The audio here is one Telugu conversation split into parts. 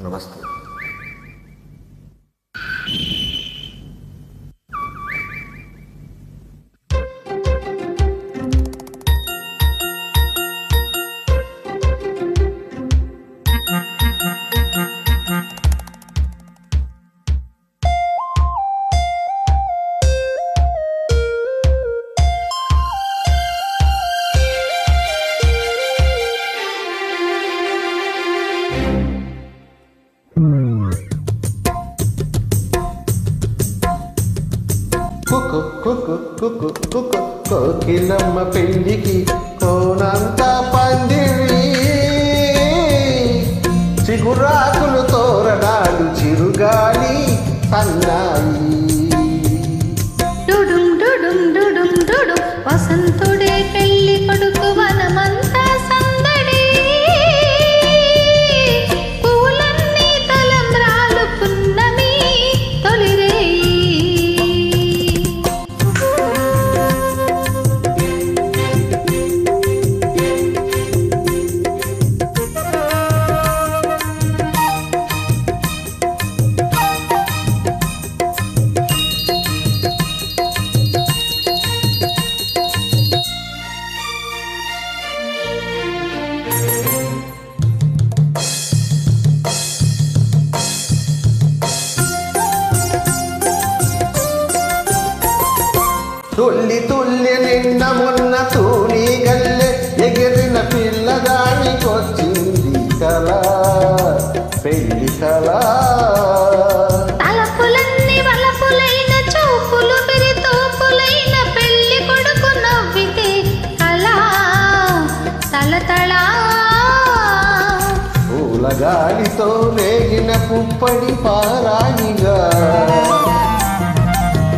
నమస్తే. కోకిలమ్మ పెళ్లికి కోనంత పందిరి, చిగురాకులు తోరణాలు చిరుగాలి సన్నాయి. డుడుం డుడుం డుడుం డుడుం వసంతుడే పెళ్లి కొడుకు వనమంతా సందడి, పూలన్నీ తలంబ్రాలు పున్నమి తొలిరేయి. తుల్లి తుల్లి నిన్న మొన్న తూని గల్లె ఎగిరిన పిల్లదానికొచ్చింది కళ, పెళ్లి కళ. తలపులన్నీ వలపులైన చూపులు పిరితోపులైన పెళ్లి కొడుకు నవ్వితే కళ తలతళ. పూలగాలితో రేగిన పుప్పడి పారాయిగా,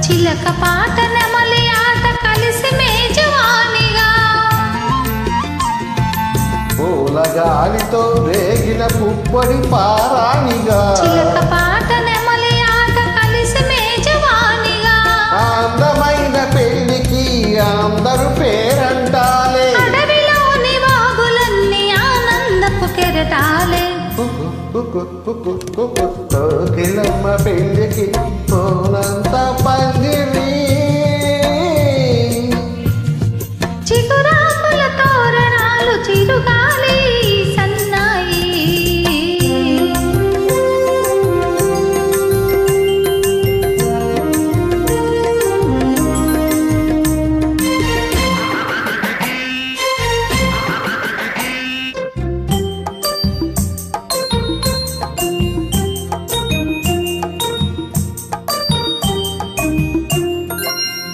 చిలక పాట నెమలి ఆట కలిసి మేజవానిగా. పూలగాలితో రేగిన పుప్పడి పారాయిగా, చిలక పాట నెమలి ఆట కలిసి మేజవానిగా. అందమైన పెళ్లికి అందరూ పేరంటాలే, అడవిలోని వాగులన్నీ ఆనందపు కెరటాలే. కోకిలమ్మ పెళ్లికి కోనంత పందిరి, చిగురాకుల తోరణాలు చిరుగాలి సన్నాయి.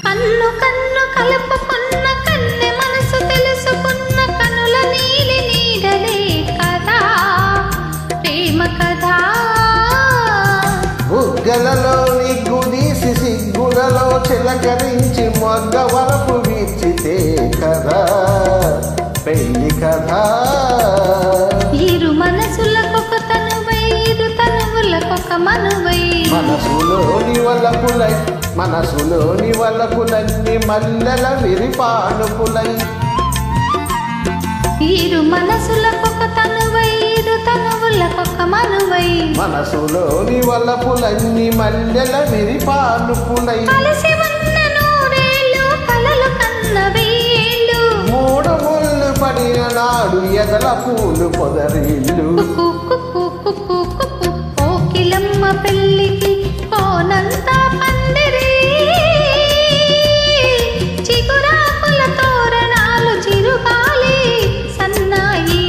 కన్ను కన్ను కలుపుకున్న కన్నె మనసు తెలుసుకున్న కనుల నీలి నీడలే కదా ప్రేమ కదా. బుగ్గలలోని గుదీసి సిగ్గులలో చిలకరించి మొగ్గ వరపు వీచితే కదా పెళ్లి కదా. ఇరు మనసులకొక తనువై ఇరు తనువులకొక మనువై, మనసులోని వలపులన్నీ మల్లెల విరిపానుపులై. ఇరు మనసులకొక తనువై ఇరు తనువులకొక మనువై, మనసులోని వలపులన్నీ మల్లెల విరిపానుపులై. కలిసి ఉన్న నూరేళ్ళు కలలు కన్న వెయ్యేళ్ళు, మూడు ముళ్ళు పడిన నాడు ఎదల పూలు పొదరిల్లు. కోకిలమ్మ పెళ్లికి కోనంత పందిరి, చిగురాకుల తోరణాలు చిరుగాలి సన్నాయి.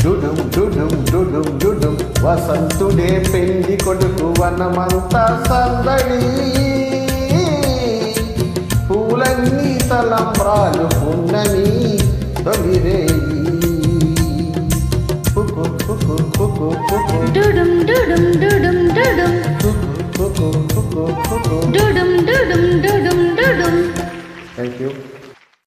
డుడుం డుడుం డుడుం డుడుం వసంతుడే పెళ్లి కొడుకు వనమంతా సందడి, పూలన్నీ తలంబ్రాలు పున్నమి తొలిరేయి.